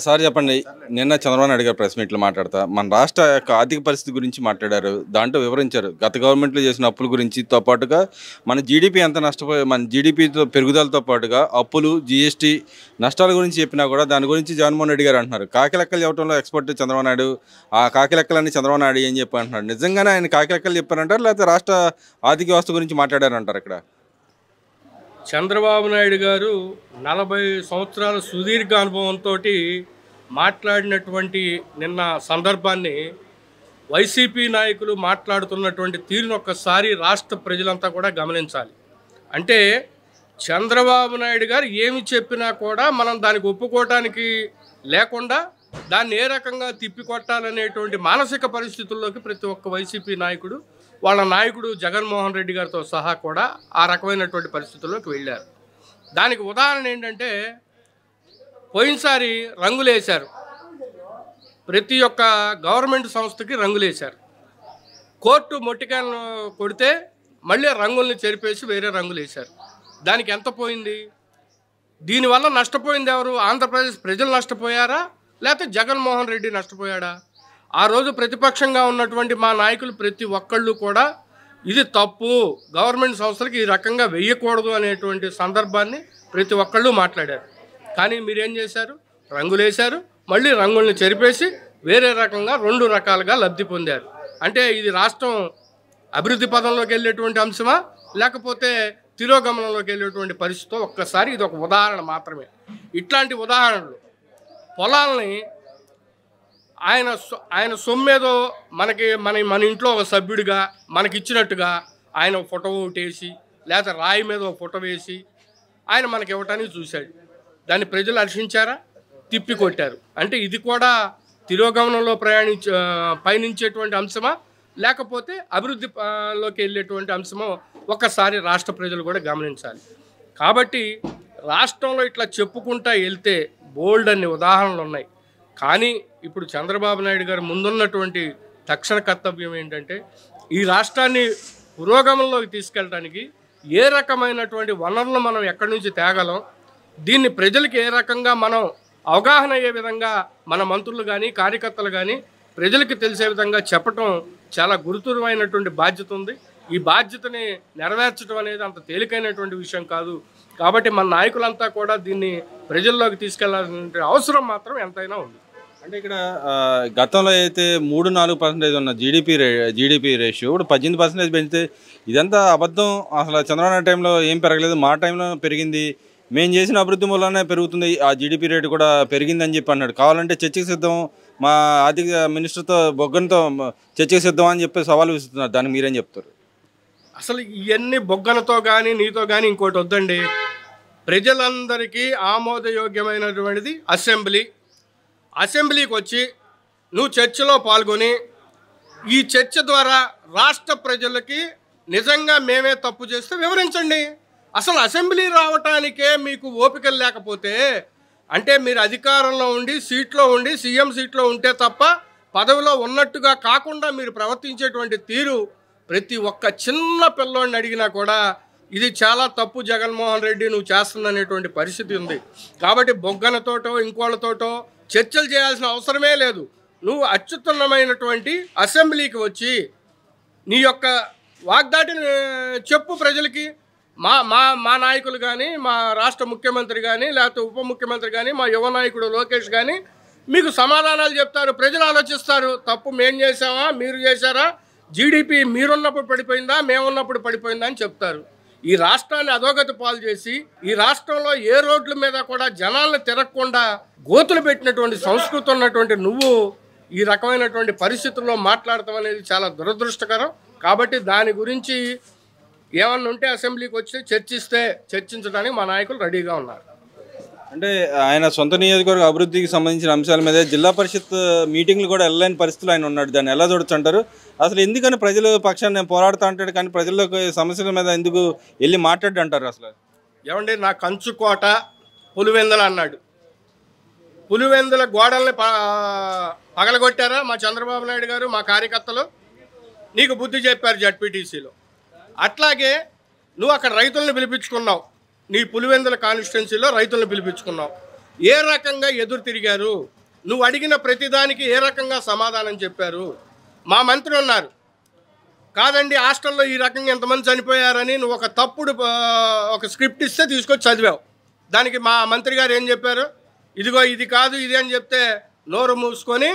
Sir చెప్పండి. నిన్న చంద్రబాబు నాయుడు గారు ప్రెస్ మీట్లో మాట్లాడతా మన రాష్ట్ర యొక్క ఆర్థిక పరిస్థితి గురించి మాట్లాడారు. దాంట్లో వివరించారు గత గవర్నమెంట్లో చేసిన అప్పుల గురించితో పాటుగా మన జీడిపి ఎంత నష్టపోయి మన జీడిపితో పెరుగుదలతో పాటుగా అప్పులు జీఎస్టీ నష్టాల గురించి చెప్పినా కూడా దాని గురించి జగన్మోహన్ రెడ్డి గారు అంటున్నారు. కాకి లెక్కలు చెప్పడంలో ఎక్స్పర్ట్ చంద్రబాబు నాయుడు. ఆ కాకి లెక్కలన్నీ చంద్రబాబు నాయుడు ఏం చెప్పి అంటున్నాడు? నిజంగానే ఆయన కాకి లెక్కలు చెప్పారంటారు, లేకపోతే రాష్ట్ర ఆర్థిక వ్యవస్థ గురించి మాట్లాడారంటారు? ఇక్కడ చంద్రబాబు నాయుడు గారు 40 సంవత్సరాల సుదీర్ఘ అనుభవంతో మాట్లాడినటువంటి నిన్న సందర్భాన్ని వైసీపీ నాయకులు మాట్లాడుతున్నటువంటి తీరును ఒక్కసారి రాష్ట్ర ప్రజలంతా కూడా గమనించాలి. అంటే చంద్రబాబు నాయుడు గారు ఏమి చెప్పినా కూడా మనం దానికి ఒప్పుకోవటానికి లేకుండా దాన్ని ఏ రకంగా తిప్పికొట్టాలనేటువంటి మానసిక పరిస్థితుల్లోకి ప్రతి ఒక్క వైసీపీ నాయకుడు, వాళ్ళ నాయకుడు జగన్మోహన్ రెడ్డి గారితో సహా కూడా ఆ రకమైనటువంటి పరిస్థితుల్లోకి వెళ్ళారు. దానికి ఉదాహరణ ఏంటంటే, పోయినసారి రంగులేశారు, ప్రతి ఒక్క గవర్నమెంట్ సంస్థకి రంగులేశారు. కోర్టు మొట్టికాయలను కొడితే మళ్ళీ రంగుల్ని చెరిపేసి వేరే రంగులు వేశారు. దానికి ఎంత పోయింది? దీనివల్ల నష్టపోయింది ఎవరు? ఆంధ్రప్రదేశ్ ప్రజలు నష్టపోయారా, లేకపోతే జగన్మోహన్ రెడ్డి నష్టపోయాడా? ఆ రోజు ప్రతిపక్షంగా ఉన్నటువంటి మా నాయకులు ప్రతి ఒక్కళ్ళు కూడా ఇది తప్పు, గవర్నమెంట్ సంస్థలకి ఈ రకంగా వెయ్యకూడదు అనేటువంటి సందర్భాన్ని ప్రతి ఒక్కళ్ళు మాట్లాడారు. కానీ మీరేం చేశారు? రంగులేశారు, మళ్ళీ రంగుల్ని చెరిపేసి వేరే రకంగా 2 రకాలుగా లబ్ధి పొందారు. అంటే ఇది రాష్ట్రం అభివృద్ధి పదంలోకి వెళ్ళేటువంటి అంశమా, లేకపోతే తిరోగమనంలోకి వెళ్ళేటువంటి పరిస్థితి? ఒక్కసారి ఇది ఒక ఉదాహరణ మాత్రమే. ఇట్లాంటి ఉదాహరణలు పొలాలని ఆయన సొమ్మేదో మన ఇంట్లో ఒక సభ్యుడిగా మనకిచ్చినట్టుగా ఆయన ఫోటో వేసి, లేకపోతే రాయి మీద ఒక ఫోటో వేసి ఆయన మనకి ఇవ్వటానికి చూశాడు. దాన్ని ప్రజలు హర్షించారా? తిప్పికొట్టారు. అంటే ఇది కూడా తిరోగమనంలో పయనించేటువంటి అంశమా, లేకపోతే అభివృద్ధిలోకి వెళ్ళేటువంటి అంశమో ఒక్కసారి రాష్ట్ర ప్రజలు కూడా గమనించాలి. కాబట్టి రాష్ట్రంలో ఇట్లా చెప్పుకుంటా వెళ్తే బోల్డ్ అన్ని ఉదాహరణలు ఉన్నాయి. కానీ ఇప్పుడు చంద్రబాబు నాయుడు గారు ముందున్నటువంటి తక్షణ కర్తవ్యం ఏంటంటే, ఈ రాష్ట్రాన్ని పురోగమనంలోకి తీసుకెళ్ళడానికి ఏ రకమైనటువంటి వనరులు మనం ఎక్కడి నుంచి తేగలం, దీన్ని ప్రజలకి ఏ రకంగా మనం అవగాహన అయ్యే విధంగా మన మంత్రులు కానీ కార్యకర్తలు కానీ ప్రజలకి తెలిసే విధంగా చెప్పటం చాలా గురుతరమైనటువంటి బాధ్యత ఉంది. ఈ బాధ్యతని నెరవేర్చడం అనేది అంత తేలికైనటువంటి విషయం కాదు. కాబట్టి మన నాయకులంతా కూడా దీన్ని ప్రజల్లోకి తీసుకెళ్లాల్సిన అవసరం మాత్రం ఎంతైనా ఉంది. అంటే ఇక్కడ గతంలో అయితే 3-4% ఉన్న జీడిపి రేషియో ఇప్పుడు 18% పెంచితే ఇదంతా అబద్ధం. అసలు చంద్రబాబు నాయుడు టైంలో ఏం పెరగలేదు, మా టైంలో పెరిగింది, మేము చేసిన అభివృద్ధి మూలనే పెరుగుతుంది, ఆ జీడిపి రేటు కూడా పెరిగిందని చెప్పి అన్నాడు. కావాలంటే చర్చకు సిద్ధం, మా ఆర్థిక మినిస్టర్తో బొగ్గనతో చర్చకు సిద్ధం అని చెప్పి సవాలు విస్తున్నారు. దానికి మీరేం చెప్తారు? అసలు ఇవన్నీ బొగ్గనతో కానీ నీతో కానీ ఇంకోటి వద్దండి. ప్రజలందరికీ ఆమోదయోగ్యమైనటువంటిది అసెంబ్లీకి వచ్చి నువ్వు చర్చలో పాల్గొని ఈ చర్చ ద్వారా రాష్ట్ర ప్రజలకి నిజంగా మేమే తప్పు చేస్తే వివరించండి. అసలు అసెంబ్లీ రావటానికే మీకు ఓపిక లేకపోతే, అంటే మీరు అధికారంలో ఉండి సీట్లో ఉండి సీఎం సీట్లో ఉంటే తప్ప పదవిలో ఉన్నట్టుగా కాకుండా మీరు ప్రవర్తించేటువంటి తీరు ప్రతి ఒక్క చిన్న పిల్లోడిని అడిగినా కూడా ఇది చాలా తప్పు జగన్మోహన్ రెడ్డి నువ్వు చేస్తుందనేటువంటి పరిస్థితి ఉంది. కాబట్టి బొగ్గనతోటో ఇంకోళ్ళతోటో చర్చలు చేయాల్సిన అవసరమే లేదు. నువ్వు అత్యుత్తమమైనటువంటి అసెంబ్లీకి వచ్చి నీ యొక్క వాగ్దాటిని చెప్పు ప్రజలకి. మా నాయకులు కానీ, మా రాష్ట్ర ముఖ్యమంత్రి కానీ, లేకపోతే ఉప ముఖ్యమంత్రి కానీ, మా యువ నాయకుడు లోకేష్ కానీ మీకు సమాధానాలు చెప్తారు. ప్రజలు ఆలోచిస్తారు, తప్పు మేం చేసామా, మీరు చేశారా, జీడిపి మీరున్నప్పుడు పడిపోయిందా, మేమున్నప్పుడు పడిపోయిందా అని చెప్తారు. ఈ రాష్ట్రాన్ని అధోగతి పాలు చేసి ఈ రాష్ట్రంలో ఏ రోడ్ల మీద కూడా జనాలను తిరగకుండా గోతులు పెట్టినటువంటి సంస్కృతి ఉన్నటువంటి నువ్వు ఈ రకమైనటువంటి పరిస్థితుల్లో మాట్లాడటం అనేది చాలా దురదృష్టకరం. కాబట్టి దాని గురించి ఏమన్నా ఉంటే అసెంబ్లీకి వచ్చి చర్చించడానికి మా నాయకులు రెడీగా ఉన్నారు. అంటే ఆయన సొంత నియోజకవర్గ అభివృద్ధికి సంబంధించిన అంశాల మీద జిల్లా పరిషత్ మీటింగ్లు కూడా వెళ్ళలేని పరిస్థితులు ఆయన ఉన్నాడు. దాన్ని ఎలా చూడొచ్చు అంటారు? అసలు ఎందుకని ప్రజల పక్షాన్ని నేను పోరాడుతూ అంటాడు, కానీ ప్రజలకు సమస్యల మీద ఎందుకు వెళ్ళి మాట్లాడు అంటారు? అసలు ఏమండి, నా కంచుకోట పులివెందుల అన్నాడు. పులివెందుల గోడల్ని పగలగొట్టారా మా చంద్రబాబు నాయుడు గారు, మా కార్యకర్తలు? నీకు బుద్ధి చెప్పారు జడ్పీటీసీలో. అట్లాగే నువ్వు అక్కడ రైతులను పిలిపించుకున్నావు, నీ పులివెందుల కాన్స్టిట్యున్సీలో రైతులను పిలిపించుకున్నావు. ఏ రకంగా ఎదురు తిరిగారు, నువ్వు అడిగిన ప్రతిదానికి ఏ రకంగా సమాధానం చెప్పారు. మా మంత్రి ఉన్నారు, కాదండి హాస్టల్లో ఈ రకంగా ఎంతమంది చనిపోయారని నువ్వు ఒక తప్పుడు ఒక స్క్రిప్ట్ ఇస్తే తీసుకొచ్చి చదివావు. దానికి మా మంత్రి గారు ఏం చెప్పారు, ఇదిగో ఇది కాదు ఇది అని చెప్తే నోరు మూసుకొని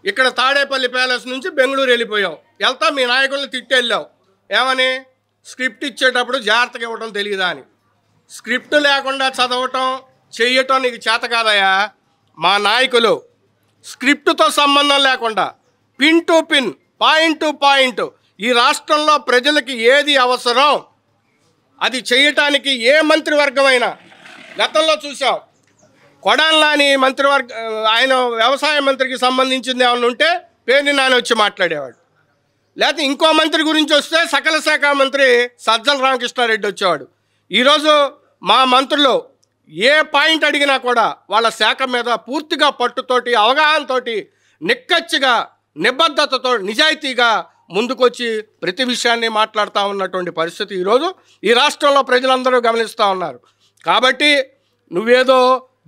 ఇక్కడ తాడేపల్లి ప్యాలెస్ నుంచి బెంగళూరు వెళ్ళిపోయావు. వెళ్తా మీ నాయకులను తిట్టి వెళ్ళావు. ఏమని, స్క్రిప్ట్ ఇచ్చేటప్పుడు జాగ్రత్తగా ఇవ్వటం తెలియదా అని. స్క్రిప్ట్ లేకుండా చదవటం చెయ్యటం నీకు చేత కాదయా. మా నాయకులు స్క్రిప్ట్తో సంబంధం లేకుండా pin to pin, point to point ఈ రాష్ట్రంలో ప్రజలకి ఏది అవసరం అది చేయటానికి ఏ మంత్రివర్గమైనా, గతంలో చూసాం కొడాలని మంత్రివర్గ ఆయన వ్యవసాయ మంత్రికి సంబంధించింది ఏమన్నా ఉంటే పేర్ని నాని వచ్చి మాట్లాడేవాడు. లేకపోతే ఇంకో మంత్రి గురించి వస్తే సకల శాఖ మంత్రి సజ్జల రామకృష్ణారెడ్డి వచ్చేవాడు. ఈరోజు మా మంత్రులు ఏ పాయింట్ అడిగినా కూడా వాళ్ళ శాఖ మీద పూర్తిగా పట్టుతోటి, అవగాహనతోటి, నిక్కచ్చిగా, నిబద్ధతతో, నిజాయితీగా ముందుకొచ్చి ప్రతి విషయాన్ని మాట్లాడుతూ ఉన్నటువంటి పరిస్థితి ఈరోజు ఈ రాష్ట్రంలో ప్రజలందరూ గమనిస్తూ ఉన్నారు. కాబట్టి నువ్వేదో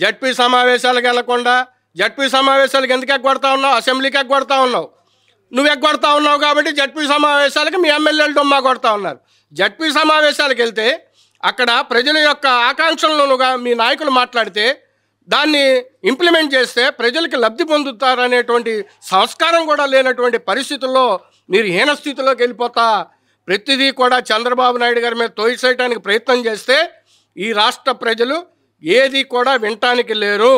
జడ్పీ సమావేశాలకు వెళ్లకుండా, జడ్పీ సమావేశాలకు ఎందుకు ఎగ్గొడతా ఉన్నావు, అసెంబ్లీకి ఎగ్గొడతా ఉన్నావు. నువ్వు ఎగ్గొడతా ఉన్నావు కాబట్టి జడ్పీ సమావేశాలకు మీ ఎమ్మెల్యేలు డొమ్మా కొడతా ఉన్నారు. జడ్పీ సమావేశాలకు వెళ్తే అక్కడ ప్రజల యొక్క ఆకాంక్షలను మీ నాయకులు మాట్లాడితే దాన్ని ఇంప్లిమెంట్ చేస్తే ప్రజలకి లబ్ధి పొందుతారనేటువంటి సంస్కారం కూడా లేనటువంటి పరిస్థితుల్లో మీరు హీనస్థితిలోకి వెళ్ళిపోతా ప్రతిదీ కూడా చంద్రబాబు నాయుడు గారి మీద తోయిసేయడానికి ప్రయత్నం చేస్తే ఈ రాష్ట్ర ప్రజలు ఏది కూడా వినటానికి లేరు.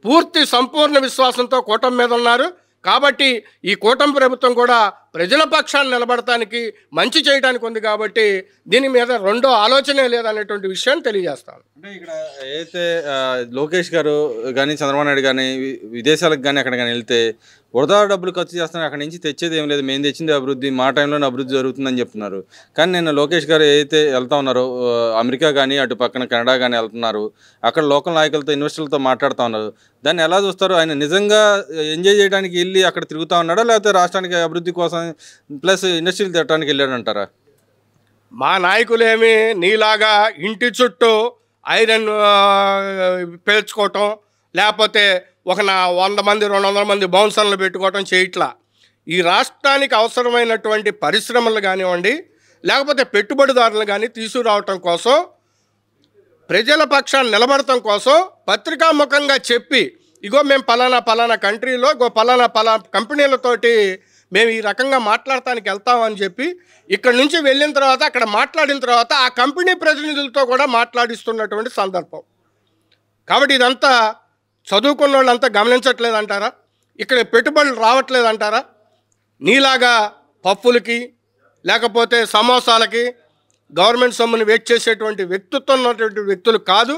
పూర్తి సంపూర్ణ విశ్వాసంతో కూటమి మీద ఉన్నారు. కాబట్టి ఈ కూటమి ప్రభుత్వం కూడా ప్రజల పక్షాన్ని నిలబడటానికి, మంచి చేయడానికి ఉంది. కాబట్టి దీని మీద రెండో ఆలోచనే లేదనేటువంటి విషయాన్ని తెలియజేస్తాను. అంటే ఇక్కడ అయితే లోకేష్ గారు కానీ చంద్రబాబు నాయుడు కానీ విదేశాలకు కానీ అక్కడ కానీ వెళ్తే వృధా డబ్బులు ఖర్చు చేస్తున్నారు, అక్కడి నుంచి తెచ్చేది ఏం లేదు, మేము తెచ్చింది అభివృద్ధి, మా టైంలోనే అభివృద్ధి జరుగుతుందని చెప్తున్నారు. కానీ నేను లోకేష్ గారు ఏదైతే వెళ్తా ఉన్నారో అమెరికా కానీ అటు పక్కన కెనడా కానీ వెళ్తున్నారు, అక్కడ లోకల్ నాయకులతో, ఇన్వెస్టర్లతో మాట్లాడుతూ ఉన్నారు. దాన్ని ఎలా చూస్తారు? ఆయన నిజంగా ఎంజాయ్ చేయడానికి వెళ్ళి అక్కడ తిరుగుతూ ఉన్నాడా, లేకపోతే రాష్ట్రానికి అభివృద్ధి కోసం ప్లస్ ఇండస్ట్రీలు తిట్టడానికి వెళ్ళాడంటారా? మా నాయకులేమి నీలాగా ఇంటి చుట్టూ ఐరన్ పేల్చుకోవటం, లేకపోతే 100 మంది 200 మంది బౌన్సర్లు పెట్టుకోవటం చేయట్లా. ఈ రాష్ట్రానికి అవసరమైనటువంటి పరిశ్రమలు కానివ్వండి, లేకపోతే పెట్టుబడిదారులు కానీ తీసుకురావటం కోసం, ప్రజల పక్షాన్ని నిలబడటం కోసం పత్రికాముఖంగా చెప్పి, ఇగో మేము పలానా కంట్రీలో పలానా కంపెనీలతోటి మేము ఈ రకంగా మాట్లాడటానికి వెళ్తామని చెప్పి ఇక్కడ నుంచి వెళ్ళిన తర్వాత అక్కడ మాట్లాడిన తర్వాత ఆ కంపెనీ ప్రతినిధులతో కూడా మాట్లాడిస్తున్నటువంటి సందర్భం. కాబట్టి ఇదంతా చదువుకున్న వాళ్ళంతా గమనించట్లేదంటారా? ఇక్కడ పెట్టుబడులు రావట్లేదంటారా? నీలాగా పప్పులకి లేకపోతే సమోసాలకి గవర్నమెంట్ సొమ్ముని వెయిట్ చేసేటువంటి వ్యక్తిత్వం ఉన్నటువంటి వ్యక్తులు కాదు.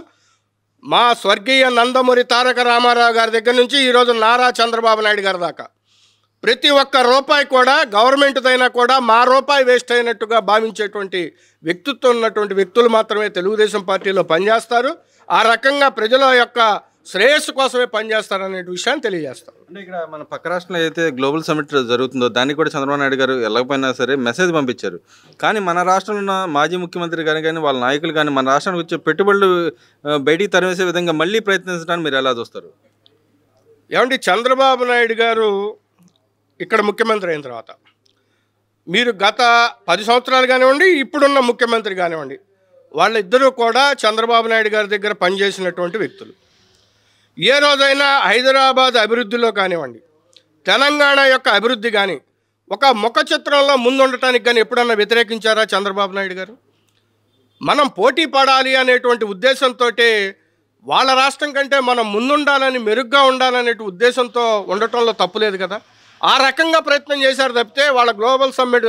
మా స్వర్గీయ నందమూరి తారక రామారావు గారి దగ్గర నుంచి ఈరోజు నారా చంద్రబాబు నాయుడు గారి దాకా ప్రతి ఒక్క రూపాయి కూడా గవర్నమెంట్దైనా కూడా మా రూపాయి వేస్ట్ అయినట్టుగా భావించేటువంటి వ్యక్తిత్వం ఉన్నటువంటి వ్యక్తులు మాత్రమే తెలుగుదేశం పార్టీలో పనిచేస్తారు. ఆ రకంగా ప్రజల యొక్క శ్రేయస్సు కోసమే పనిచేస్తారనే విషయాన్ని తెలియజేస్తాం. అంటే ఇక్కడ మన పక్క రాష్ట్రంలో అయితే గ్లోబల్ సమిట్ జరుగుతుందో దానికి కూడా చంద్రబాబు నాయుడు గారు వెళ్ళకపోయినా సరే మెసేజ్ పంపించారు. కానీ మన రాష్ట్రంలో ఉన్న మాజీ ముఖ్యమంత్రి కానీ వాళ్ళ నాయకులు కానీ మన రాష్ట్రానికి వచ్చే పెట్టుబడులు బయటికి తరివేసే విధంగా మళ్ళీ ప్రయత్నించడానికి మీరు ఎలా చూస్తారు? ఏమంటే చంద్రబాబు నాయుడు గారు ఇక్కడ ముఖ్యమంత్రి అయిన తర్వాత మీరు గత 10 సంవత్సరాలు కానివ్వండి, ఇప్పుడున్న ముఖ్యమంత్రి కానివ్వండి, వాళ్ళిద్దరూ కూడా చంద్రబాబు నాయుడు గారి దగ్గర పనిచేసినటువంటి వ్యక్తులు. ఏ రోజైనా హైదరాబాద్ అభివృద్ధిలో కానివ్వండి, తెలంగాణ యొక్క అభివృద్ధి కానీ ఒక ముఖ చిత్రంలో ముందుండటానికి కానీ ఎప్పుడన్నా వ్యతిరేకించారా చంద్రబాబు నాయుడు గారు? మనం పోటీ పడాలి అనేటువంటి ఉద్దేశంతో వాళ్ళ రాష్ట్రం కంటే మనం ముందుండాలని, మెరుగ్గా ఉండాలనే ఉద్దేశంతో ఉండటంలో తప్పులేదు కదా. ఆ రకంగా ప్రయత్నం చేశారు తప్పితే వాళ్ళ గ్లోబల్ సమ్మిట్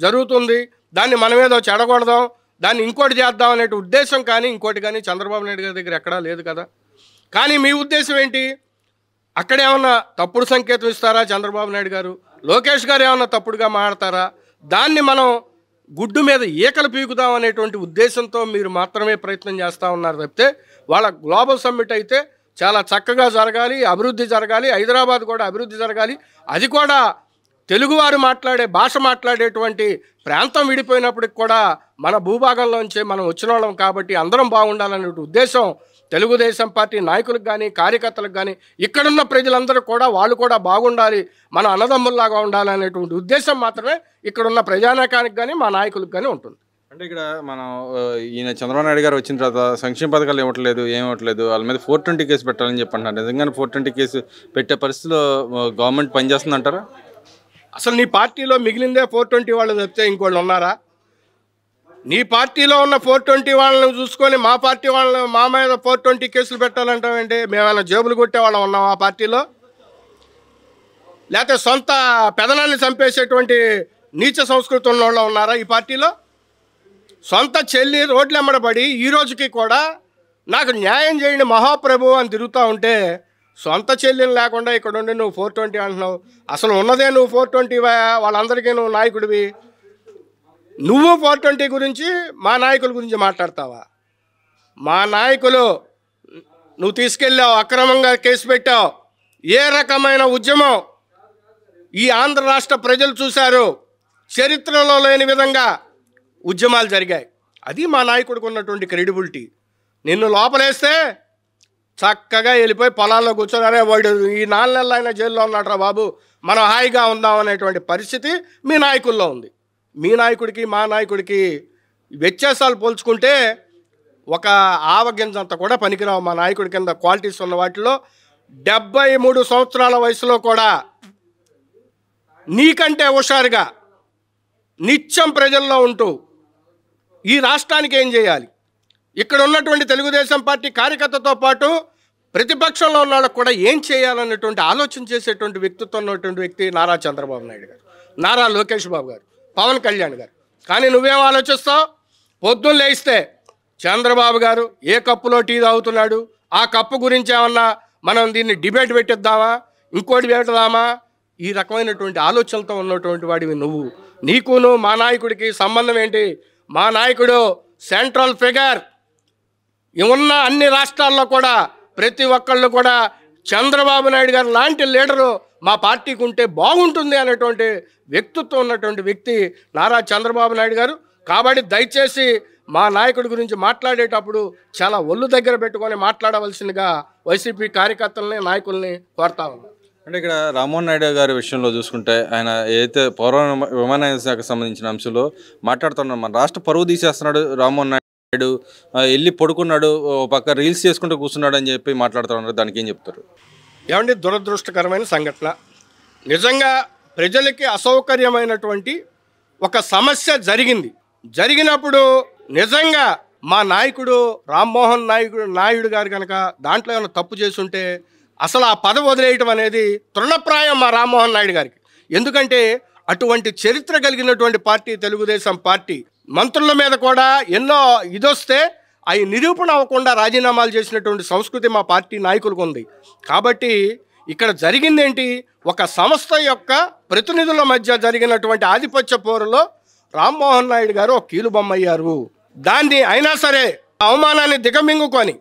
జరుగుతుంది, దాన్ని మనమేదో చెడగొడదాం, దాన్ని ఇంకోటి చేద్దాం అనే ఉద్దేశం కానీ ఇంకోటి కానీ చంద్రబాబు నాయుడు గారి దగ్గర ఎక్కడా లేదు కదా. కానీ మీ ఉద్దేశం ఏంటి? అక్కడేమన్నా తప్పుడు సంకేతం ఇస్తారా చంద్రబాబు నాయుడు గారు? లోకేష్ గారు ఏమన్నా తప్పుడుగా మాట్లాడతారా? దాన్ని మనం గుడ్డు మీద ఈకలు పీకుదాం అనేటువంటి ఉద్దేశంతో మీరు మాత్రమే ప్రయత్నం చేస్తూ ఉన్నారు తప్పితే వాళ్ళ గ్లోబల్ సమ్మిట్ అయితే చాలా చక్కగా జరగాలి, అభివృద్ధి జరగాలి, హైదరాబాద్ కూడా అభివృద్ధి జరగాలి, అది కూడా తెలుగువారు మాట్లాడే భాష మాట్లాడేటువంటి ప్రాంతం విడిపోయినప్పటికి కూడా మన భూభాగంలోంచే మనం వచ్చిన వాళ్ళం కాబట్టి అందరం బాగుండాలనే ఉద్దేశం తెలుగుదేశం పార్టీ నాయకులకు కానీ కార్యకర్తలకు కానీ ఇక్కడున్న ప్రజలందరూ కూడా వాళ్ళు కూడా బాగుండాలి, మన అన్నదమ్ముల్లాగా ఉండాలి అనేటువంటి ఉద్దేశం మాత్రమే ఇక్కడున్న ప్రజానాయకానికి కానీ మా నాయకులకు కానీ ఉంటుంది. అంటే ఇక్కడ మనం ఈయన చంద్రబాబు నాయుడు గారు వచ్చిన తర్వాత సంక్షేమ పథకాలు ఏమివ్వట్లేదు వాళ్ళ మీద 420 కేసు పెట్టాలని చెప్పి అంటున్నారు. నిజంగానే 420 కేసు పెట్టే పరిస్థితిలో గవర్నమెంట్ పనిచేస్తుంది అంటారా? అసలు నీ పార్టీలో మిగిలిందే 420 వాళ్ళు చెప్తే ఇంకోళ్ళు ఉన్నారా? నీ పార్టీలో ఉన్న 420 వాళ్ళని చూసుకొని మా పార్టీ వాళ్ళని మా మీద 420 కేసులు పెట్టాలంటామంటే మేమైనా జేబులు కొట్టేవాళ్ళం ఉన్నాం ఆ పార్టీలో? లేకపోతే సొంత పెదనాన్ని చంపేసేటువంటి నీచ సంస్కృతి ఉన్న వాళ్ళు ఉన్నారా ఈ పార్టీలో? సొంత చెల్లి రోడ్లు ఎమ్మడబడి ఈ రోజుకి కూడా నాకు న్యాయం చేయండి మహాప్రభు అని తిరుగుతూ ఉంటే సొంత చెల్లిని లేకుండా ఇక్కడ ఉండి నువ్వు 420 అంటున్నావు. అసలు ఉన్నదే నువ్వు 420 వాళ్ళందరికీ నువ్వు నాయకుడివి. నువ్వు 420 గురించి మా నాయకుల గురించి మాట్లాడతావా? మా నాయకులు నువ్వు తీసుకెళ్ళావు, అక్రమంగా కేసు పెట్టావు. ఏ రకమైన ఉద్యమం ఈ ఆంధ్ర రాష్ట్ర ప్రజలు చూశారు? చరిత్రలో లేని విధంగా ఉద్యమాలు జరిగాయి. అది మా నాయకుడికి ఉన్నటువంటి క్రెడిబిలిటీ. నిన్ను లోపలేస్తే చక్కగా వెళ్ళిపోయి పొలాల్లో కూర్చొని వాడు ఈ 4 నెలలు అయినా జైల్లో ఉన్నాడు రా బాబు, మనం హాయిగా ఉందాం అనేటువంటి పరిస్థితి మీ నాయకుల్లో ఉంది. మీ నాయకుడికి మా నాయకుడికి వ్యత్యాసాలు పోల్చుకుంటే ఒక ఆవగింజంత కూడా పనికిరావు. మా నాయకుడి కింద క్వాలిటీస్ ఉన్న వాటిలో 73 సంవత్సరాల వయసులో కూడా నీకంటే హుషారుగా నిత్యం ప్రజల్లో ఉంటూ ఈ రాష్ట్రానికి ఏం చేయాలి, ఇక్కడ ఉన్నటువంటి తెలుగుదేశం పార్టీ కార్యకర్తతో పాటు ప్రతిపక్షంలో ఉన్న వాళ్ళకు కూడా ఏం చేయాలన్నటువంటి ఆలోచన చేసేటువంటి వ్యక్తిత్వం ఉన్నటువంటి వ్యక్తి నారా చంద్రబాబు నాయుడు గారు, నారా లోకేష్ బాబు గారు, పవన్ కళ్యాణ్ గారు. కానీ నువ్వేం ఆలోచిస్తావు? పొద్దున్న లేస్తే చంద్రబాబు గారు ఏ కప్పులో టీ తాగుతున్నాడు, ఆ కప్పు గురించి ఏమన్నా మనం దీన్ని డిబేట్ పెట్టిద్దామా, ఇంకోటి పెడదామా, ఈ రకమైనటువంటి ఆలోచనలతో ఉన్నటువంటి వాడివి నువ్వు. నీకును మా నాయకుడికి సంబంధం ఏంటి? మా నాయకుడు సెంట్రల్ ఫిగర్. ఉన్న అన్ని రాష్ట్రాల్లో కూడా ప్రతి ఒక్కళ్ళు కూడా చంద్రబాబు నాయుడు గారు లాంటి లీడరు మా పార్టీకి ఉంటే బాగుంటుంది అనేటువంటి వ్యక్తిత్వం ఉన్నటువంటి వ్యక్తి నారా చంద్రబాబు నాయుడు గారు. కాబట్టి దయచేసి మా నాయకుడి గురించి మాట్లాడేటప్పుడు చాలా ఒళ్ళు దగ్గర పెట్టుకొని మాట్లాడవలసిందిగా వైసీపీ కార్యకర్తలని నాయకుల్ని కోరుతా ఉన్నాం. అంటే ఇక్కడ రామ్మోహన్ నాయుడు గారి విషయంలో చూసుకుంటే ఆయన ఏదైతే పౌర విమానయాన శాఖకు సంబంధించిన అంశంలో మాట్లాడుతున్నాడు, మన రాష్ట్ర పరువు తీసేస్తున్నాడు రామ్మోహన్ నాయుడు, వెళ్ళి పడుకున్నాడు, పక్క రీల్స్ చేసుకుంటూ కూర్చున్నాడు అని చెప్పి మాట్లాడుతున్నారు. దానికి ఏం చెప్తారు? ఏమండి, దురదృష్టకరమైన సంఘటన. నిజంగా ప్రజలకి అసౌకర్యమైనటువంటి ఒక సమస్య జరిగినప్పుడు నిజంగా మా నాయకుడు రామ్మోహన్ నాయుడు గారు కనుక దాంట్లో ఏమైనా తప్పు చేసుంటే అసలు ఆ పదవి వదిలేయటం అనేది తృణప్రాయం మా రామ్మోహన్ నాయుడు గారికి. ఎందుకంటే అటువంటి చరిత్ర కలిగినటువంటి పార్టీ తెలుగుదేశం పార్టీ. మంత్రుల మీద కూడా ఎన్నో ఇదొస్తే అవి నిరూపణ అవ్వకుండా రాజీనామాలు చేసినటువంటి సంస్కృతి మా పార్టీ నాయకులకు ఉంది. కాబట్టి ఇక్కడ జరిగిందేంటి? ఒక సంస్థ యొక్క ప్రతినిధుల మధ్య జరిగినటువంటి ఆధిపత్య పోరులో రామ్మోహన్ నాయుడు గారు ఒక కీలుబొమ్మ అయ్యారు. దాన్ని అయినా సరే అవమానాన్ని దిగమింగుకొని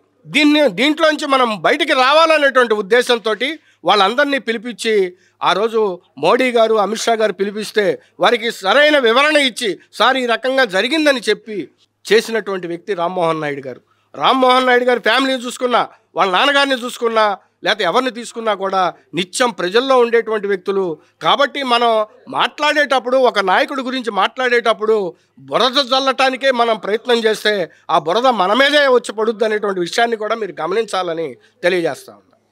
దీంట్లోంచి మనం బయటికి రావాలనేటువంటి ఉద్దేశంతో వాళ్ళందరినీ పిలిపించి ఆ రోజు మోడీ గారు అమిత్ షా గారు పిలిపిస్తే వారికి సరైన వివరణ ఇచ్చి సార్ ఈ రకంగా జరిగిందని చెప్పి చేసినటువంటి వ్యక్తి రామ్మోహన్ నాయుడు గారు. రామ్మోహన్ నాయుడు గారి ఫ్యామిలీని చూసుకున్నా, వాళ్ళ నాన్నగారిని చూసుకున్నా, లేకపోతే ఎవరిని తీసుకున్నా కూడా నిత్యం ప్రజల్లో ఉండేటువంటి వ్యక్తులు. కాబట్టి మనం మాట్లాడేటప్పుడు ఒక నాయకుడి గురించి మాట్లాడేటప్పుడు బురద చల్లటానికే మనం ప్రయత్నం చేస్తే ఆ బురద మన మీదే వచ్చి పడుద్ది అనేటువంటి విషయాన్ని కూడా మీరు గమనించాలని తెలియజేస్తాం.